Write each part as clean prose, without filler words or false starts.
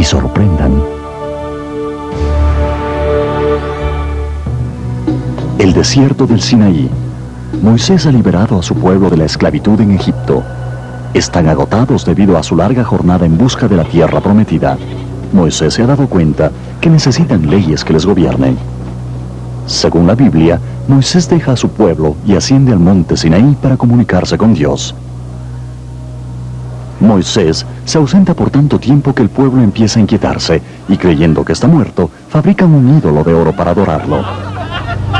sorprendan. El desierto del Sinaí. Moisés ha liberado a su pueblo de la esclavitud en Egipto. Están agotados debido a su larga jornada en busca de la tierra prometida. Moisés se ha dado cuenta que necesitan leyes que les gobiernen. Según la Biblia, Moisés deja a su pueblo y asciende al monte Sinaí para comunicarse con Dios. Moisés se ausenta por tanto tiempo que el pueblo empieza a inquietarse y, creyendo que está muerto, fabrican un ídolo de oro para adorarlo.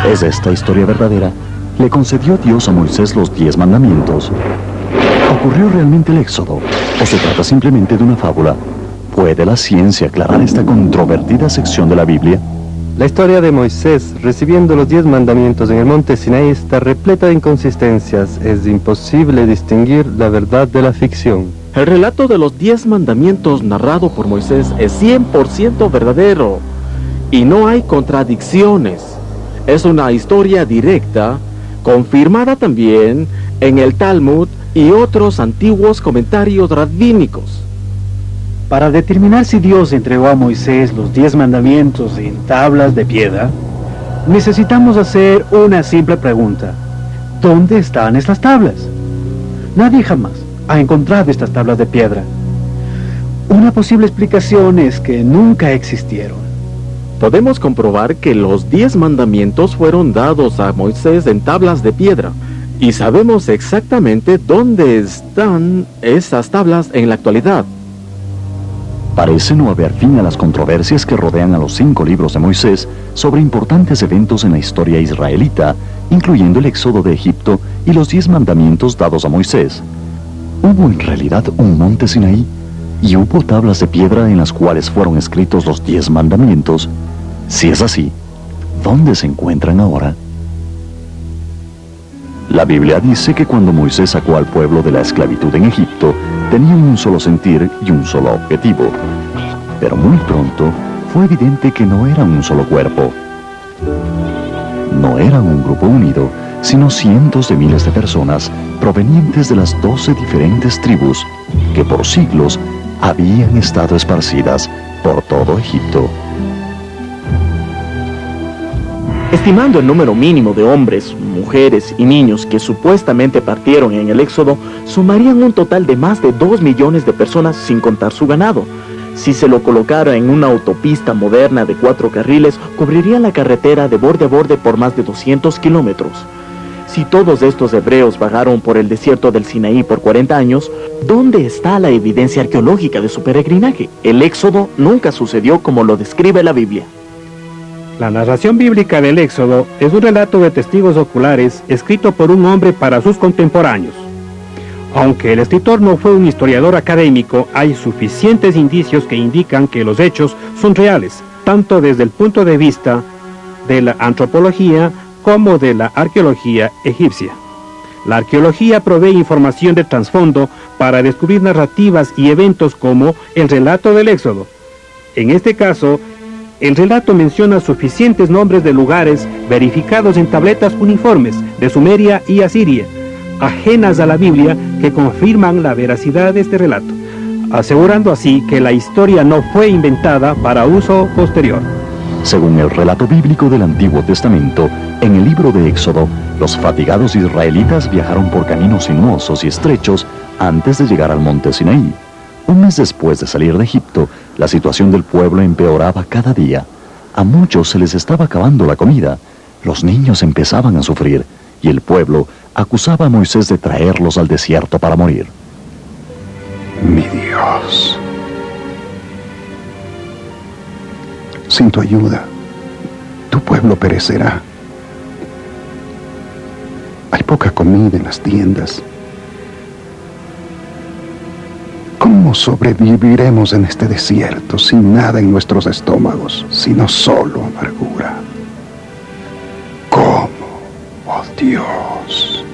¿Es esta historia verdadera? ¿Le concedió Dios a Moisés los 10 mandamientos? ¿Ocurrió realmente el éxodo? ¿O se trata simplemente de una fábula? ¿Puede la ciencia aclarar esta controvertida sección de la Biblia? La historia de Moisés recibiendo los 10 mandamientos en el monte Sinaí está repleta de inconsistencias. Es imposible distinguir la verdad de la ficción. El relato de los 10 mandamientos narrado por Moisés es 100% verdadero y no hay contradicciones. Es una historia directa, confirmada también en el Talmud y otros antiguos comentarios rabínicos. Para determinar si Dios entregó a Moisés los 10 mandamientos en tablas de piedra, necesitamos hacer una simple pregunta. ¿Dónde están estas tablas? Nadie jamás ha encontrado estas tablas de piedra. Una posible explicación es que nunca existieron. Podemos comprobar que los 10 mandamientos fueron dados a Moisés en tablas de piedra, y sabemos exactamente dónde están esas tablas en la actualidad. Parece no haber fin a las controversias que rodean a los 5 libros de Moisés sobre importantes eventos en la historia israelita, incluyendo el éxodo de Egipto y los 10 mandamientos dados a Moisés. ¿Hubo en realidad un monte Sinaí? ¿Y hubo tablas de piedra en las cuales fueron escritos los 10 mandamientos? Si es así, ¿dónde se encuentran ahora? La Biblia dice que cuando Moisés sacó al pueblo de la esclavitud en Egipto, tenían un solo sentir y un solo objetivo. Pero muy pronto fue evidente que no eran un solo cuerpo. No eran un grupo unido, sino cientos de miles de personas provenientes de las 12 diferentes tribus que por siglos habían estado esparcidas por todo Egipto. Estimando el número mínimo de hombres, mujeres y niños que supuestamente partieron en el éxodo, sumarían un total de más de 2 millones de personas sin contar su ganado. Si se lo colocara en una autopista moderna de 4 carriles, cubriría la carretera de borde a borde por más de 200 kilómetros. Si todos estos hebreos vagaron por el desierto del Sinaí por 40 años, ¿dónde está la evidencia arqueológica de su peregrinaje? El éxodo nunca sucedió como lo describe la Biblia. La narración bíblica del Éxodo es un relato de testigos oculares escrito por un hombre para sus contemporáneos. Aunque el escritor no fue un historiador académico, hay suficientes indicios que indican que los hechos son reales, tanto desde el punto de vista de la antropología como de la arqueología egipcia. La arqueología provee información de trasfondo para descubrir narrativas y eventos como el relato del Éxodo. En este caso, el relato menciona suficientes nombres de lugares verificados en tabletas uniformes de Sumeria y Asiria, ajenas a la Biblia, que confirman la veracidad de este relato, asegurando así que la historia no fue inventada para uso posterior. Según el relato bíblico del Antiguo Testamento, en el libro de Éxodo, los fatigados israelitas viajaron por caminos sinuosos y estrechos antes de llegar al monte Sinaí. Un mes después de salir de Egipto, la situación del pueblo empeoraba cada día. A muchos se les estaba acabando la comida. Los niños empezaban a sufrir y el pueblo acusaba a Moisés de traerlos al desierto para morir. Mi Dios, sin tu ayuda, tu pueblo perecerá. Hay poca comida en las tiendas. ¿Cómo sobreviviremos en este desierto sin nada en nuestros estómagos, sino solo amargura? ¿Cómo, oh Dios?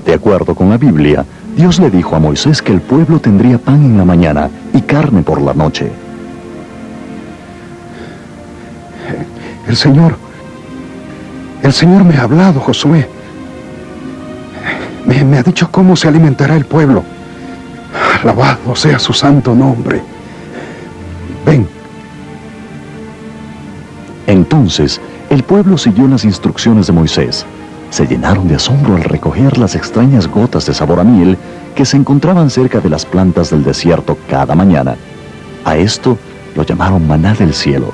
De acuerdo con la Biblia, Dios le dijo a Moisés que el pueblo tendría pan en la mañana y carne por la noche. El Señor me ha hablado, Josué. Me ha dicho cómo se alimentará el pueblo. Alabado sea su santo nombre. Ven. Entonces, el pueblo siguió las instrucciones de Moisés. Se llenaron de asombro al recoger las extrañas gotas de sabor a miel que se encontraban cerca de las plantas del desierto cada mañana. A esto lo llamaron maná del cielo.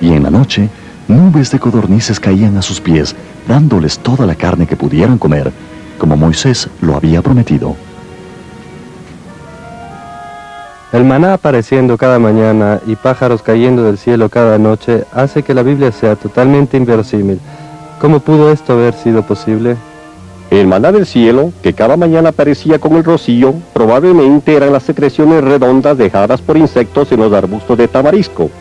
Y en la noche, nubes de codornices caían a sus pies, dándoles toda la carne que pudieran comer, como Moisés lo había prometido. El maná apareciendo cada mañana y pájaros cayendo del cielo cada noche hace que la Biblia sea totalmente inverosímil. ¿Cómo pudo esto haber sido posible? El maná del cielo, que cada mañana aparecía con el rocío, probablemente eran las secreciones redondas dejadas por insectos en los arbustos de tamarisco.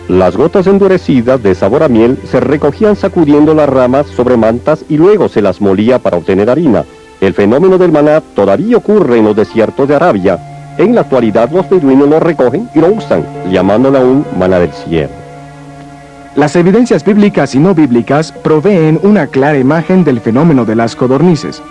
Las gotas endurecidas de sabor a miel se recogían sacudiendo las ramas sobre mantas y luego se las molía para obtener harina. El fenómeno del maná todavía ocurre en los desiertos de Arabia. En la actualidad los beduinos lo recogen y lo usan, llamándolo aún maná del cielo. Las evidencias bíblicas y no bíblicas proveen una clara imagen del fenómeno de las codornices.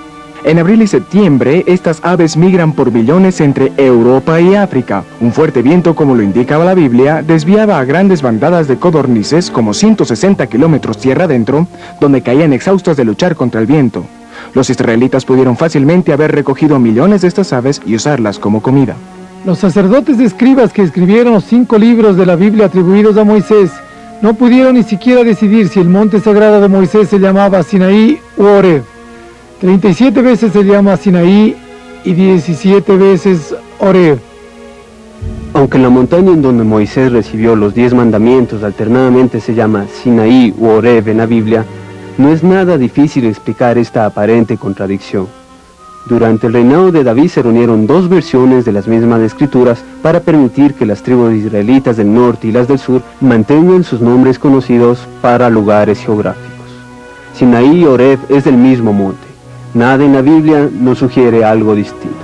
En abril y septiembre, estas aves migran por millones entre Europa y África. Un fuerte viento, como lo indicaba la Biblia, desviaba a grandes bandadas de codornices, como 160 kilómetros tierra adentro, donde caían exhaustas de luchar contra el viento. Los israelitas pudieron fácilmente haber recogido millones de estas aves y usarlas como comida. Los sacerdotes y escribas que escribieron los 5 libros de la Biblia atribuidos a Moisés no pudieron ni siquiera decidir si el monte sagrado de Moisés se llamaba Sinaí u Horeb. 37 veces se llama Sinaí y 17 veces Horeb. Aunque la montaña en donde Moisés recibió los 10 mandamientos alternadamente se llama Sinaí u Horeb en la Biblia, no es nada difícil explicar esta aparente contradicción. Durante el reinado de David se reunieron 2 versiones de las mismas escrituras para permitir que las tribus israelitas del norte y las del sur mantengan sus nombres conocidos para lugares geográficos. Sinaí y Horeb es del mismo monte. Nada en la Biblia nos sugiere algo distinto.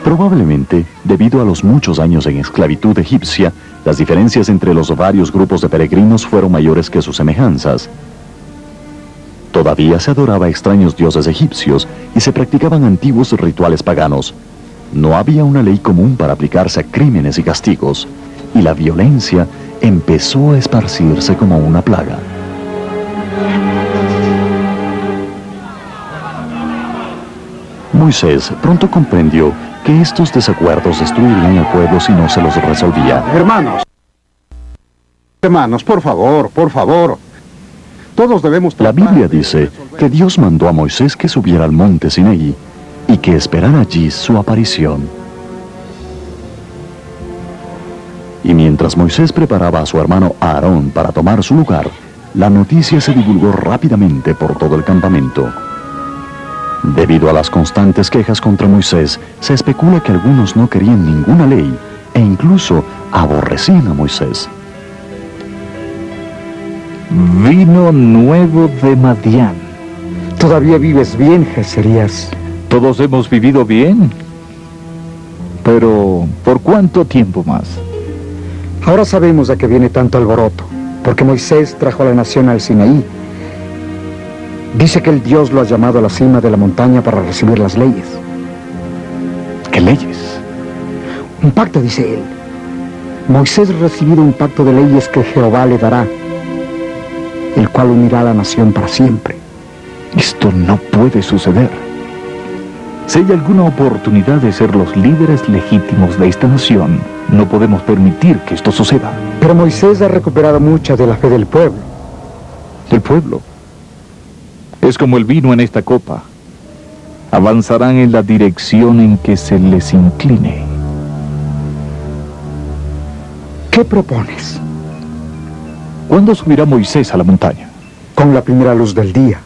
Probablemente, debido a los muchos años en esclavitud egipcia, las diferencias entre los varios grupos de peregrinos fueron mayores que sus semejanzas. Todavía se adoraba a extraños dioses egipcios y se practicaban antiguos rituales paganos. No había una ley común para aplicarse a crímenes y castigos, y la violencia empezó a esparcirse como una plaga. Moisés pronto comprendió que estos desacuerdos destruirían al pueblo si no se los resolvía. Hermanos, por favor, por favor. Todos debemos... La Biblia dice que Dios mandó a Moisés que subiera al monte Sinaí y que esperara allí su aparición. Y mientras Moisés preparaba a su hermano Aarón para tomar su lugar, la noticia se divulgó rápidamente por todo el campamento. Debido a las constantes quejas contra Moisés, se especula que algunos no querían ninguna ley e incluso aborrecían a Moisés. Vino nuevo de Madián. ¿Todavía vives bien, Geserías? Todos hemos vivido bien. Pero, ¿por cuánto tiempo más? Ahora sabemos de qué viene tanto alboroto, porque Moisés trajo a la nación al Sinaí. Dice que el Dios lo ha llamado a la cima de la montaña para recibir las leyes. ¿Qué leyes? Un pacto, dice él. Moisés ha recibido un pacto de leyes que Jehová le dará, el cual unirá a la nación para siempre. Esto no puede suceder. Si hay alguna oportunidad de ser los líderes legítimos de esta nación, no podemos permitir que esto suceda. Pero Moisés ha recuperado mucha de la fe del pueblo. ¿Del pueblo? Es como el vino en esta copa. Avanzarán en la dirección en que se les incline. ¿Qué propones? ¿Cuándo subirá Moisés a la montaña? Con la primera luz del día.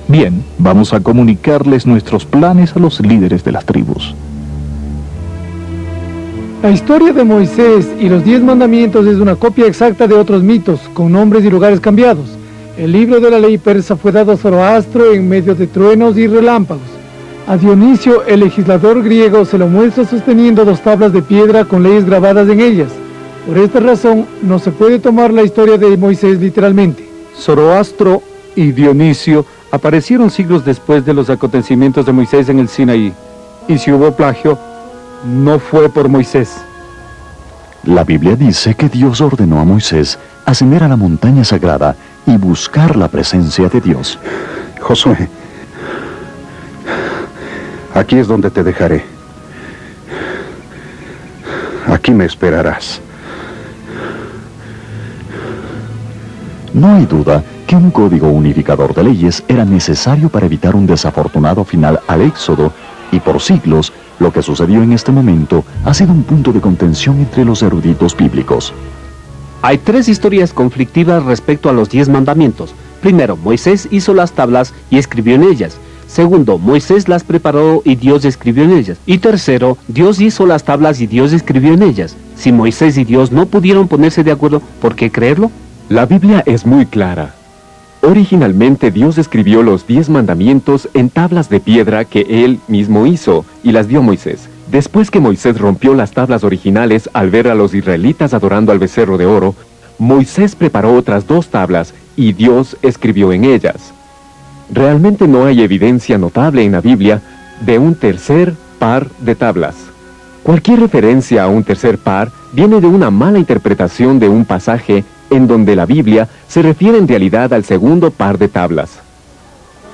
Bien, vamos a comunicarles nuestros planes a los líderes de las tribus. La historia de Moisés y los 10 mandamientos es una copia exacta de otros mitos, con nombres y lugares cambiados. El libro de la ley persa fue dado a Zoroastro en medio de truenos y relámpagos. A Dionisio, el legislador griego, se lo muestra sosteniendo 2 tablas de piedra con leyes grabadas en ellas. Por esta razón, no se puede tomar la historia de Moisés literalmente. Zoroastro y Dionisio aparecieron siglos después de los acontecimientos de Moisés en el Sinaí. Y si hubo plagio, no fue por Moisés. La Biblia dice que Dios ordenó a Moisés ascender a la montaña sagrada y buscar la presencia de Dios. Josué, aquí es donde te dejaré. Aquí me esperarás. No hay duda que un código unificador de leyes era necesario para evitar un desafortunado final al Éxodo, y por siglos, lo que sucedió en este momento ha sido un punto de contención entre los eruditos bíblicos. Hay 3 historias conflictivas respecto a los 10 mandamientos. Primero, Moisés hizo las tablas y escribió en ellas. Segundo, Moisés las preparó y Dios escribió en ellas. Y tercero, Dios hizo las tablas y Dios escribió en ellas. Si Moisés y Dios no pudieron ponerse de acuerdo, ¿por qué creerlo? La Biblia es muy clara. Originalmente Dios escribió los 10 mandamientos en tablas de piedra que Él mismo hizo y las dio a Moisés. Después que Moisés rompió las tablas originales al ver a los israelitas adorando al becerro de oro, Moisés preparó otras 2 tablas y Dios escribió en ellas. Realmente no hay evidencia notable en la Biblia de un tercer par de tablas. Cualquier referencia a un tercer par viene de una mala interpretación de un pasaje en donde la Biblia se refiere en realidad al segundo par de tablas.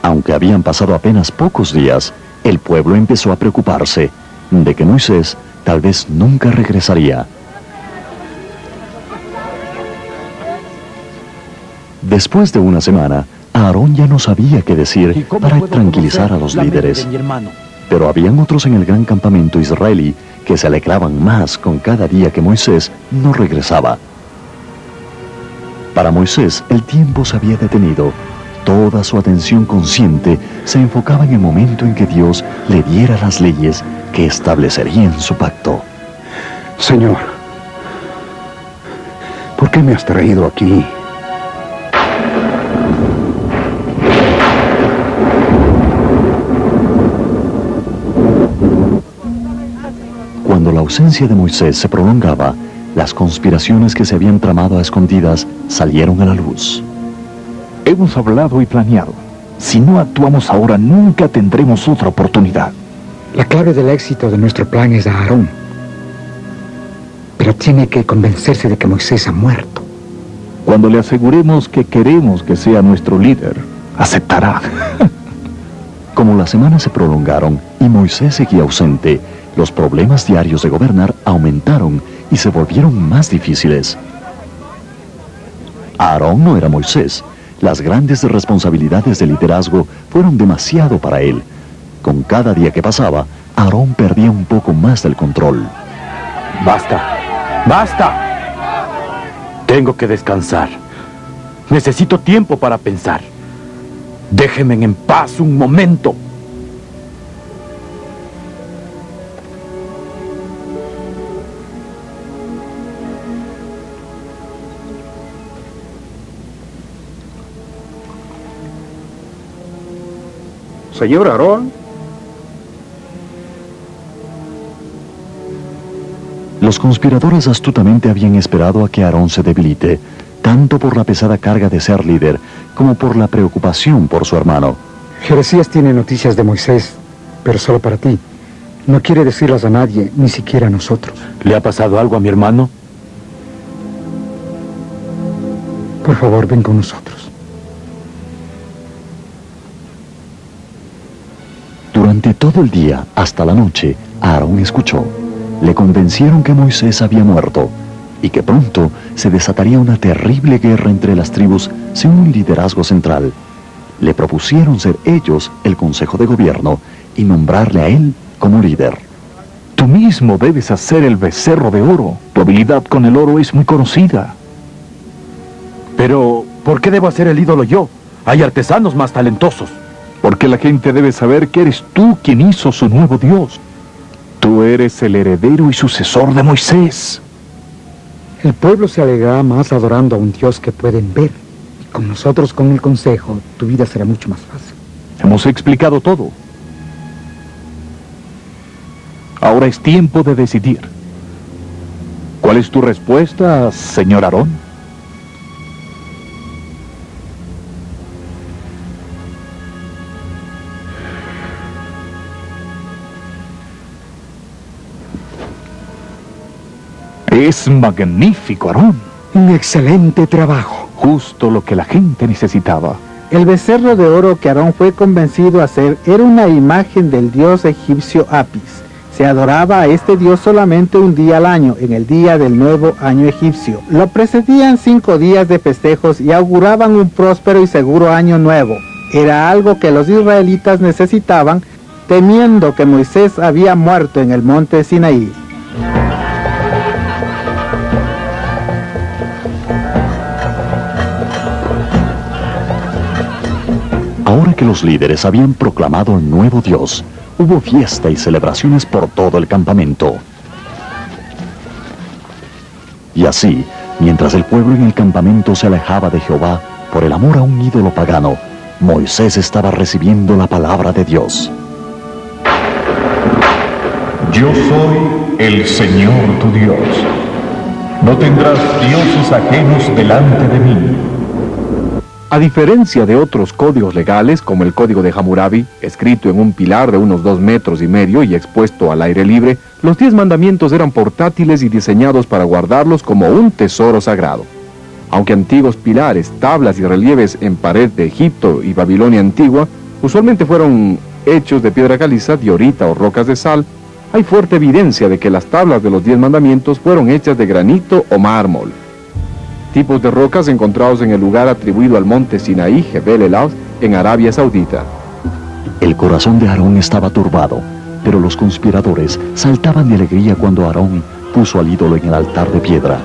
Aunque habían pasado apenas pocos días, el pueblo empezó a preocuparse de que Moisés tal vez nunca regresaría. Después de una semana, Aarón ya no sabía qué decir para tranquilizar a los líderes. Pero habían otros en el gran campamento israelí que se alegraban más con cada día que Moisés no regresaba. Para Moisés, el tiempo se había detenido. Toda su atención consciente se enfocaba en el momento en que Dios le diera las leyes que establecerían su pacto. Señor, ¿por qué me has traído aquí? Cuando la ausencia de Moisés se prolongaba, las conspiraciones que se habían tramado a escondidas salieron a la luz. Hemos hablado y planeado. Si no actuamos ahora, nunca tendremos otra oportunidad. La clave del éxito de nuestro plan es Aarón. Pero tiene que convencerse de que Moisés ha muerto. Cuando le aseguremos que queremos que sea nuestro líder, aceptará. Como las semanas se prolongaron y Moisés seguía ausente, los problemas diarios de gobernar aumentaron y se volvieron más difíciles. Aarón no era Moisés. Las grandes responsabilidades de liderazgo fueron demasiado para él. Con cada día que pasaba, Aarón perdía un poco más del control. ¡Basta! ¡Basta! Tengo que descansar. Necesito tiempo para pensar. Déjenme en paz un momento. Señor Aarón. Los conspiradores astutamente habían esperado a que Aarón se debilite, tanto por la pesada carga de ser líder, como por la preocupación por su hermano. Jeremías tiene noticias de Moisés, pero solo para ti. No quiere decirlas a nadie, ni siquiera a nosotros. ¿Le ha pasado algo a mi hermano? Por favor, ven con nosotros. Durante todo el día, hasta la noche, Aarón escuchó. Le convencieron que Moisés había muerto y que pronto se desataría una terrible guerra entre las tribus sin un liderazgo central. Le propusieron ser ellos el consejo de gobierno y nombrarle a él como líder. Tú mismo debes hacer el becerro de oro. Tu habilidad con el oro es muy conocida. Pero, ¿por qué debo hacer el ídolo yo? Hay artesanos más talentosos. Porque la gente debe saber que eres tú quien hizo su nuevo Dios. Tú eres el heredero y sucesor de Moisés. El pueblo se alegrará más adorando a un Dios que pueden ver. Y con nosotros, con el consejo, tu vida será mucho más fácil. Hemos explicado todo. Ahora es tiempo de decidir. ¿Cuál es tu respuesta, señor Aarón? Es magnífico, Aarón. Un excelente trabajo. Justo lo que la gente necesitaba. El becerro de oro que Aarón fue convencido a hacer era una imagen del dios egipcio Apis. Se adoraba a este dios solamente un día al año, en el día del nuevo año egipcio. Lo precedían 5 días de festejos y auguraban un próspero y seguro año nuevo. Era algo que los israelitas necesitaban, temiendo que Moisés había muerto en el monte Sinaí. Ahora que los líderes habían proclamado el nuevo Dios, hubo fiesta y celebraciones por todo el campamento. Y así, mientras el pueblo en el campamento se alejaba de Jehová por el amor a un ídolo pagano, Moisés estaba recibiendo la palabra de Dios. Yo soy el Señor tu Dios. No tendrás dioses ajenos delante de mí. A diferencia de otros códigos legales, como el Código de Hammurabi, escrito en un pilar de unos 2,5 metros y expuesto al aire libre, los 10 mandamientos eran portátiles y diseñados para guardarlos como un tesoro sagrado. Aunque antiguos pilares, tablas y relieves en pared de Egipto y Babilonia antigua usualmente fueron hechos de piedra caliza, diorita o rocas de sal, hay fuerte evidencia de que las tablas de los 10 mandamientos fueron hechas de granito o mármol. Tipos de rocas encontrados en el lugar atribuido al monte Sinaí, Jebel el-Auz, en Arabia Saudita. El corazón de Aarón estaba turbado, pero los conspiradores saltaban de alegría cuando Aarón puso al ídolo en el altar de piedra.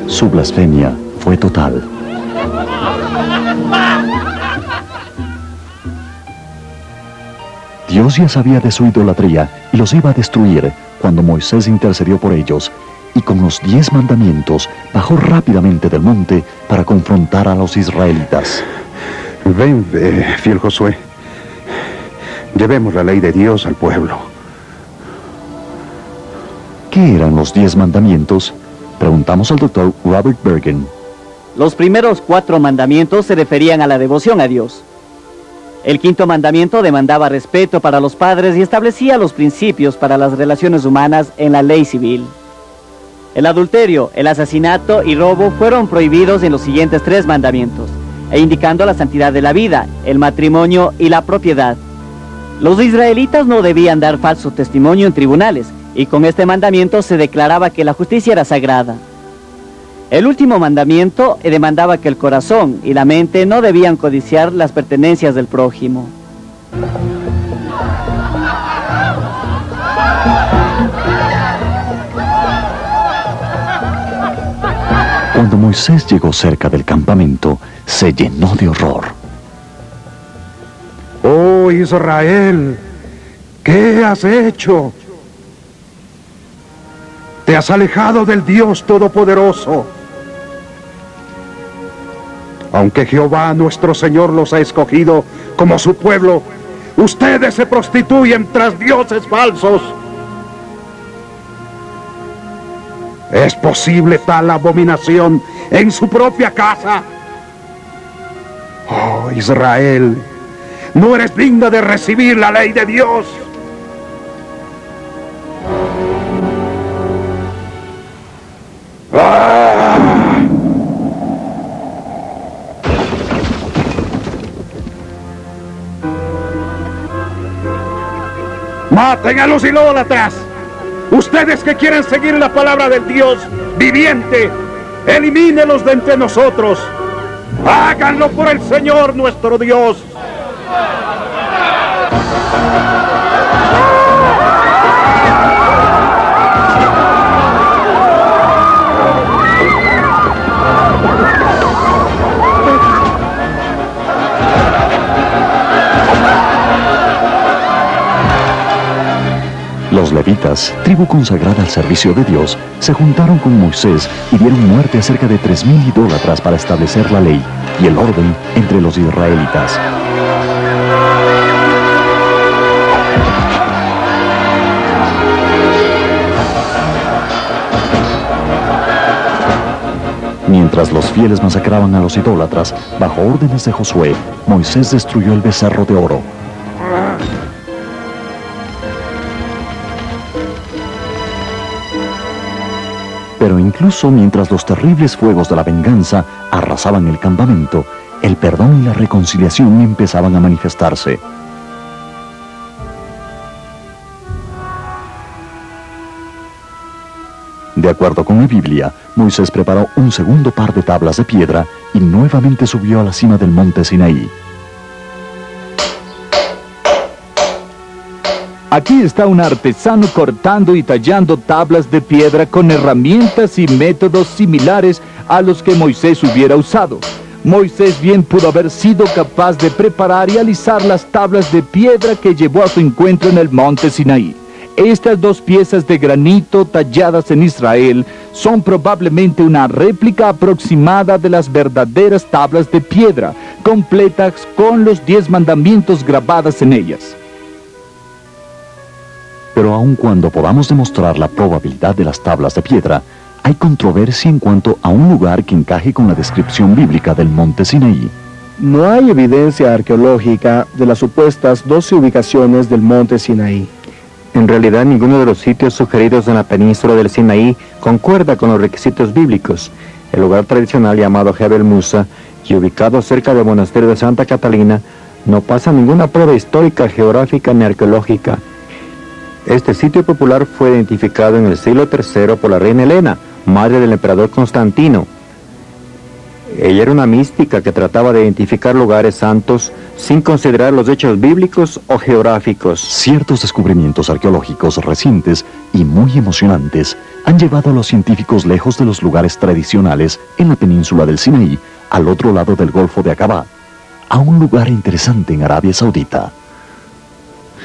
Su blasfemia fue total. Dios ya sabía de su idolatría y los iba a destruir cuando Moisés intercedió por ellos, y con los 10 mandamientos bajó rápidamente del monte para confrontar a los israelitas. Ven, fiel Josué. Llevemos la ley de Dios al pueblo. ¿Qué eran los 10 mandamientos? Preguntamos al doctor Robert Bergen. Los primeros 4 mandamientos se referían a la devoción a Dios. El 5.º mandamiento demandaba respeto para los padres y establecía los principios para las relaciones humanas en la ley civil. El adulterio, el asesinato y robo fueron prohibidos en los siguientes 3 mandamientos, indicando la santidad de la vida, el matrimonio y la propiedad. Los israelitas no debían dar falso testimonio en tribunales, y con este mandamiento se declaraba que la justicia era sagrada. El último mandamiento demandaba que el corazón y la mente no debían codiciar las pertenencias del prójimo. Cuando Moisés llegó cerca del campamento, se llenó de horror. ¡Oh, Israel! ¿Qué has hecho? Te has alejado del Dios Todopoderoso. Aunque Jehová nuestro Señor los ha escogido como su pueblo, ustedes se prostituyen tras dioses falsos. ¿Es posible tal abominación en su propia casa? Oh, Israel, no eres digna de recibir la ley de Dios. ¡Maten a los idólatras! Ustedes que quieren seguir la palabra del Dios viviente, elimínelos de entre nosotros. Háganlo por el Señor nuestro Dios. Los levitas, tribu consagrada al servicio de Dios, se juntaron con Moisés y dieron muerte a cerca de 3,000 idólatras para establecer la ley y el orden entre los israelitas. Mientras los fieles masacraban a los idólatras, bajo órdenes de Josué, Moisés destruyó el becerro de oro. Pero incluso mientras los terribles fuegos de la venganza arrasaban el campamento, el perdón y la reconciliación empezaban a manifestarse. De acuerdo con la Biblia, Moisés preparó un segundo par de tablas de piedra y nuevamente subió a la cima del monte Sinaí. Aquí está un artesano cortando y tallando tablas de piedra con herramientas y métodos similares a los que Moisés hubiera usado. Moisés bien pudo haber sido capaz de preparar y alisar las tablas de piedra que llevó a su encuentro en el monte Sinaí. Estas dos piezas de granito talladas en Israel son probablemente una réplica aproximada de las verdaderas tablas de piedra, completas con los 10 mandamientos grabadas en ellas. Pero aun cuando podamos demostrar la probabilidad de las tablas de piedra, hay controversia en cuanto a un lugar que encaje con la descripción bíblica del monte Sinaí. No hay evidencia arqueológica de las supuestas 12 ubicaciones del monte Sinaí. En realidad, ninguno de los sitios sugeridos en la península del Sinaí concuerda con los requisitos bíblicos. El lugar tradicional llamado Jebel Musa, y ubicado cerca del monasterio de Santa Catalina, no pasa ninguna prueba histórica, geográfica ni arqueológica. Este sitio popular fue identificado en el siglo III por la reina Helena, madre del emperador Constantino. Ella era una mística que trataba de identificar lugares santos sin considerar los hechos bíblicos o geográficos. Ciertos descubrimientos arqueológicos recientes y muy emocionantes han llevado a los científicos lejos de los lugares tradicionales en la península del Sinaí, al otro lado del Golfo de Aqaba, a un lugar interesante en Arabia Saudita.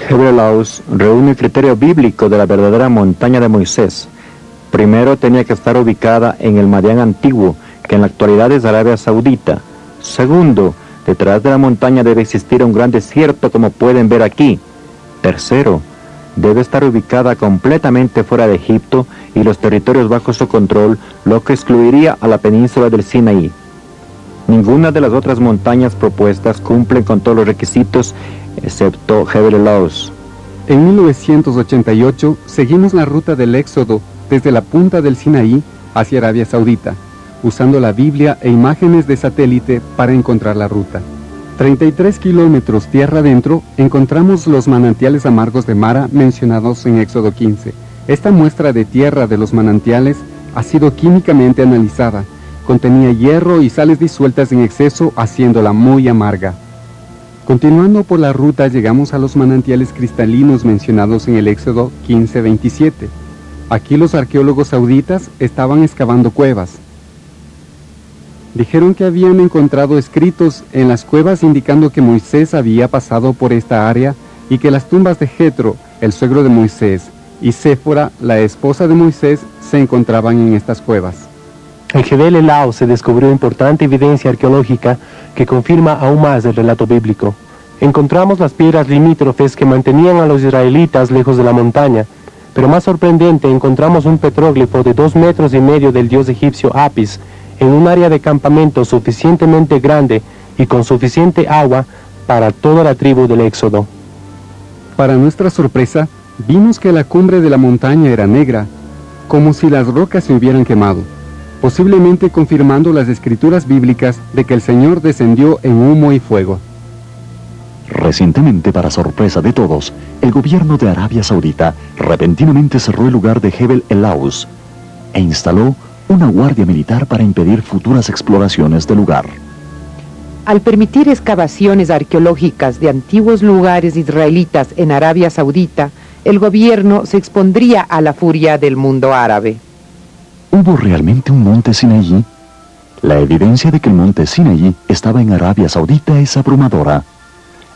Jebel Laus reúne el criterio bíblico de la verdadera montaña de Moisés. Primero, tenía que estar ubicada en el Madián antiguo, que en la actualidad es Arabia Saudita. Segundo, detrás de la montaña debe existir un gran desierto como pueden ver aquí. Tercero, debe estar ubicada completamente fuera de Egipto y los territorios bajo su control, lo que excluiría a la península del Sinaí. Ninguna de las otras montañas propuestas cumplen con todos los requisitos, excepto Jebel Laus. En 1988 seguimos la ruta del Éxodo desde la punta del Sinaí hacia Arabia Saudita, usando la Biblia e imágenes de satélite para encontrar la ruta. 33 kilómetros tierra adentro encontramos los manantiales amargos de Mara mencionados en Éxodo 15. Esta muestra de tierra de los manantiales ha sido químicamente analizada. Contenía hierro y sales disueltas en exceso, haciéndola muy amarga. Continuando por la ruta llegamos a los manantiales cristalinos mencionados en el Éxodo 15:27. Aquí los arqueólogos sauditas estaban excavando cuevas. Dijeron que habían encontrado escritos en las cuevas indicando que Moisés había pasado por esta área y que las tumbas de Jetro, el suegro de Moisés, y Séfora, la esposa de Moisés, se encontraban en estas cuevas. En Jebel Laus se descubrió importante evidencia arqueológica que confirma aún más el relato bíblico. Encontramos las piedras limítrofes que mantenían a los israelitas lejos de la montaña, pero más sorprendente encontramos un petróglifo de 2,5 metros del dios egipcio Apis en un área de campamento suficientemente grande y con suficiente agua para toda la tribu del Éxodo. Para nuestra sorpresa, vimos que la cumbre de la montaña era negra, como si las rocas se hubieran quemado, posiblemente confirmando las escrituras bíblicas de que el Señor descendió en humo y fuego. Recientemente, para sorpresa de todos, el gobierno de Arabia Saudita repentinamente cerró el lugar de Jebel Laus e instaló una guardia militar para impedir futuras exploraciones del lugar. Al permitir excavaciones arqueológicas de antiguos lugares israelitas en Arabia Saudita, el gobierno se expondría a la furia del mundo árabe. ¿Hubo realmente un monte Sinaí? La evidencia de que el monte Sinaí estaba en Arabia Saudita es abrumadora.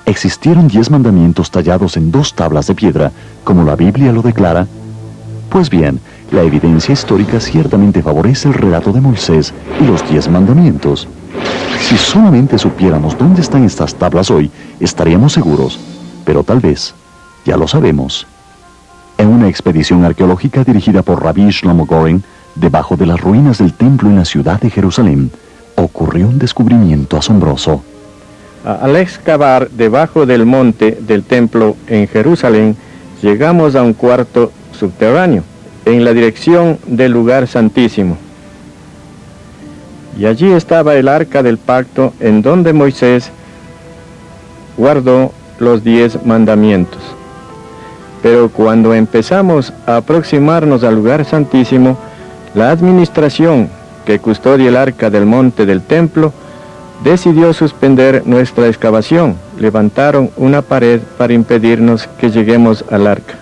¿Existieron 10 mandamientos tallados en 2 tablas de piedra, como la Biblia lo declara? Pues bien, la evidencia histórica ciertamente favorece el relato de Moisés y los 10 mandamientos. Si solamente supiéramos dónde están estas tablas hoy, estaríamos seguros, pero tal vez ya lo sabemos. En una expedición arqueológica dirigida por Rabbi Shlomo Goren, debajo de las ruinas del templo en la ciudad de Jerusalén, ocurrió un descubrimiento asombroso. Al excavar debajo del monte del templo en Jerusalén, llegamos a un cuarto subterráneo. en la dirección del lugar santísimo. Y allí estaba el arca del pacto, en donde Moisés guardó los 10 mandamientos. Pero cuando empezamos a aproximarnos al lugar santísimo, la administración que custodia el arca del monte del templo decidió suspender nuestra excavación. Levantaron una pared para impedirnos que lleguemos al arca.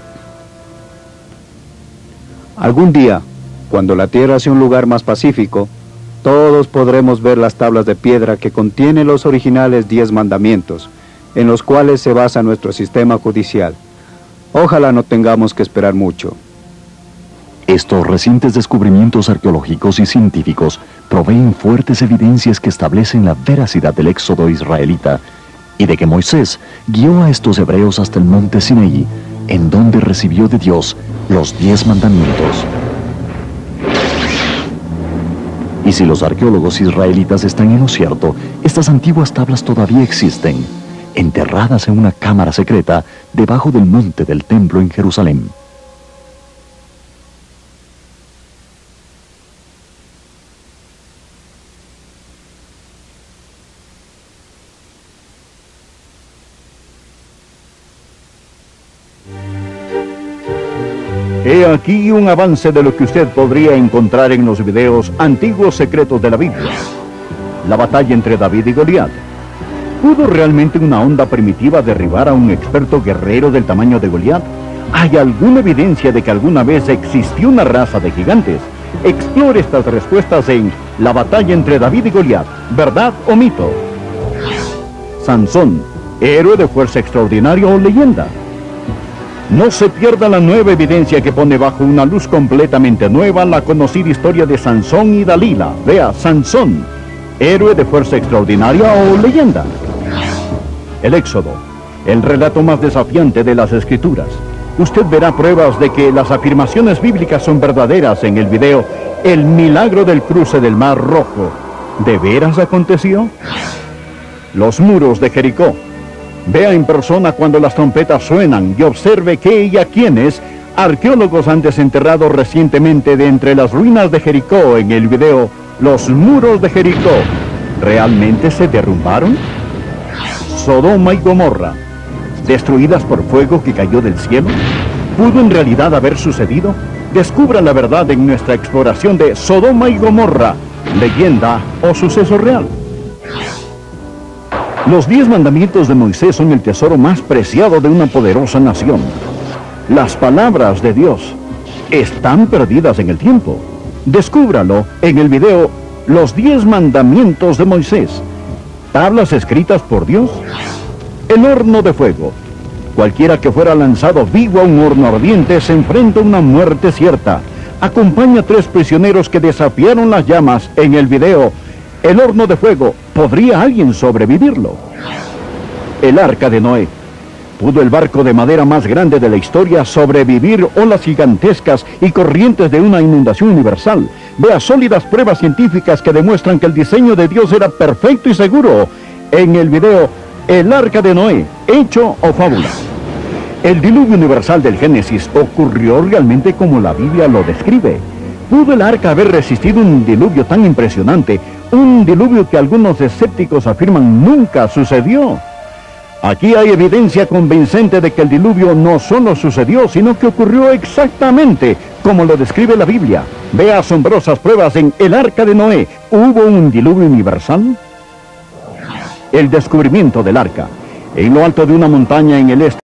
Algún día, cuando la tierra sea un lugar más pacífico, todos podremos ver las tablas de piedra que contienen los originales 10 mandamientos, en los cuales se basa nuestro sistema judicial. Ojalá no tengamos que esperar mucho. Estos recientes descubrimientos arqueológicos y científicos proveen fuertes evidencias que establecen la veracidad del éxodo israelita y de que Moisés guió a estos hebreos hasta el monte Sinaí, en donde recibió de Dios los 10 mandamientos. Y si los arqueólogos israelitas están en lo cierto, estas antiguas tablas todavía existen, enterradas en una cámara secreta debajo del monte del templo en Jerusalén. He aquí un avance de lo que usted podría encontrar en los videos antiguos secretos de la Biblia. La batalla entre David y Goliat. ¿Pudo realmente una onda primitiva derribar a un experto guerrero del tamaño de Goliat? ¿Hay alguna evidencia de que alguna vez existió una raza de gigantes? Explore estas respuestas en La batalla entre David y Goliat, ¿verdad o mito? Sansón, héroe de fuerza extraordinaria o leyenda. No se pierda la nueva evidencia que pone bajo una luz completamente nueva la conocida historia de Sansón y Dalila. Vea, Sansón, héroe de fuerza extraordinaria o leyenda. El Éxodo, el relato más desafiante de las Escrituras. Usted verá pruebas de que las afirmaciones bíblicas son verdaderas en el video El milagro del cruce del Mar Rojo. ¿De veras aconteció? Los muros de Jericó. Vea en persona cuando las trompetas suenan y observe qué y a quiénes arqueólogos han desenterrado recientemente de entre las ruinas de Jericó en el video Los muros de Jericó. ¿Realmente se derrumbaron? Sodoma y Gomorra, destruidas por fuego que cayó del cielo. ¿Pudo en realidad haber sucedido? Descubra la verdad en nuestra exploración de Sodoma y Gomorra, leyenda o suceso real. Los 10 mandamientos de Moisés son el tesoro más preciado de una poderosa nación. Las palabras de Dios están perdidas en el tiempo. Descúbralo en el video Los 10 mandamientos de Moisés. Tablas escritas por Dios. El horno de fuego. Cualquiera que fuera lanzado vivo a un horno ardiente se enfrenta a una muerte cierta. Acompaña a 3 prisioneros que desafiaron las llamas en el video El horno de fuego. ¿Podría alguien sobrevivirlo? El arca de Noé. ¿Pudo el barco de madera más grande de la historia sobrevivir olas gigantescas y corrientes de una inundación universal? Vea sólidas pruebas científicas que demuestran que el diseño de Dios era perfecto y seguro en el video El arca de Noé, hecho o fábula. El diluvio universal del Génesis ocurrió realmente como la Biblia lo describe. ¿Pudo el arca haber resistido un diluvio tan impresionante? Un diluvio que algunos escépticos afirman nunca sucedió. Aquí hay evidencia convincente de que el diluvio no solo sucedió, sino que ocurrió exactamente como lo describe la Biblia. Vea asombrosas pruebas en El arca de Noé. ¿Hubo un diluvio universal? El descubrimiento del arca. En lo alto de una montaña en el este